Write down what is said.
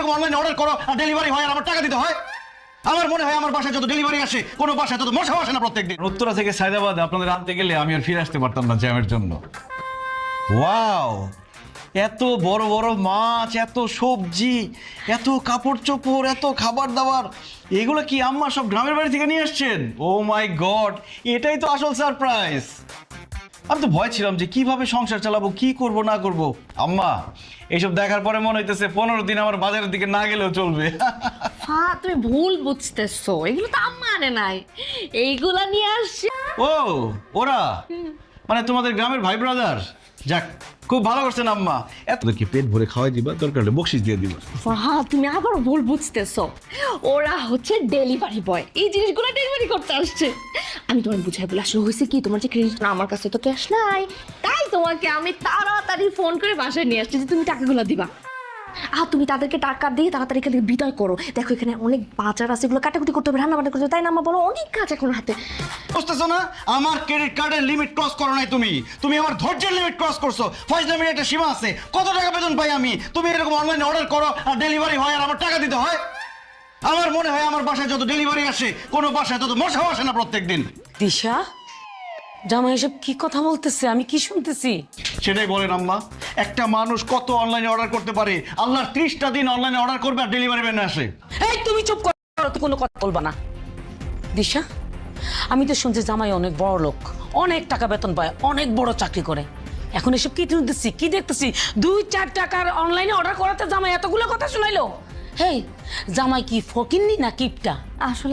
এরকম অনলাইনে অর্ডার করো আর ডেলিভারি হয় আর আমার টাকা দিতে হয়? আমার মনে হয় আমার বাসায় যত ডেলিভারি আসে কোনো বাসায় তত মশাও আসে না প্রত্যেকদিন। উত্তরা থেকে সায়দাবাদে আপনাদের আনতে গেলে আমি আর ফিরে আসতে পারতাম না জ্যামের জন্য। ওয়াও, এত বড় বড় মাছ, এত সবজি, এত কাপড় চোপড়, এত খাবার দাবার, এগুলো কি আম্মা সব গ্রামের বাড়ি থেকে নিয়ে আসছেন? ও মাই গড, এটাই তো আসল সারপ্রাইজ। আমি তো ভয় ছিলাম যে কিভাবে সংসার চালাবো, কি করব না করব। আম্মা, এইসব দেখার পরে মনে হইতেছে 15 দিন আমার বাজারের দিকে না গেলেও চলবে। তুমি ভুল বুঝতেছো, এগুলো তো আম্মা আনে নাই, এইগুলা নিয়ে আসছে। ও, ওরা মানে তোমাদের গ্রামের ভাই ব্রাদার? যাক, খুব ভালো করছেন আম্মা। এতদেরকে পেট ভরে খাওয়াই দিবা, দরকার হলে বকশিস দিয়ে দিবা। তুমি আবারও ভুল বুঝতেছো, ওরা হচ্ছে ডেলিভারি বয়, এই জিনিসগুলো ডেলিভারি করতে আসছে। আমি তোমার বুঝাই বলে আসলে হয়েছে কি, তোমার যে ক্রেডিট না, আমার কাছে তো ক্যাশ নাই, তাই তোমাকে আমি তাড়াতাড়ি ফোন করে বাসায় নিয়ে আসছি যে তুমি টাকাগুলো দিবা। তুমি তাদেরকে টাকা দিয়ে তাড়াতাড়ি এখান থেকে বিদায় করো। দেখো এখানে অনেক বাজার আছে, এগুলো কাটাকুটি করতে হবে, রান্না বান্না করতে হবে, তাই না? আমার বলো অনেক কাজ এখন হাতে। বুঝতেছো না, আমার ক্রেডিট কার্ডের লিমিট ক্রস করো নাই তুমি। তুমি আমার ধৈর্যের লিমিট ক্রস করছো। ফয়জলামির একটা সীমা আছে, কত টাকা বেতন পাই আমি? তুমি এরকম অনলাইনে অর্ডার করো আর ডেলিভারি হয় আর আমার টাকা দিতে হয়? আমার মনে হয় আমার বাসায় যত ডেলিভারি আসে কোনো বাসায় তত মশাও আসে না প্রত্যেকদিন। দিশা, জামাই এসব কি কথা বলতেছে, আমি কি শুনতেছি? সেটাই বলেন আম্মা, একটা মানুষ কত অনলাইনে অর্ডার করতে পারে? আল্লাহর 30টা দিন অনলাইনে অর্ডার করবে আর ডেলিভারি ম্যান আসে। এই তুমি চুপ করো, তো কোনো কথা বলবা না। দিশা, আমি তো শুনছি জামাই অনেক বড় লোক, অনেক টাকা বেতন পায়, অনেক বড় চাকরি করে। এখন এসব কি শুনতেছি, কি দেখতেছি? 2-4 টাকার অনলাইনে অর্ডার করাতে জামাই এতগুলো কথা শুনাইলো? হেই, জামাই কি ফকিন্নি না কিপটা? আসলে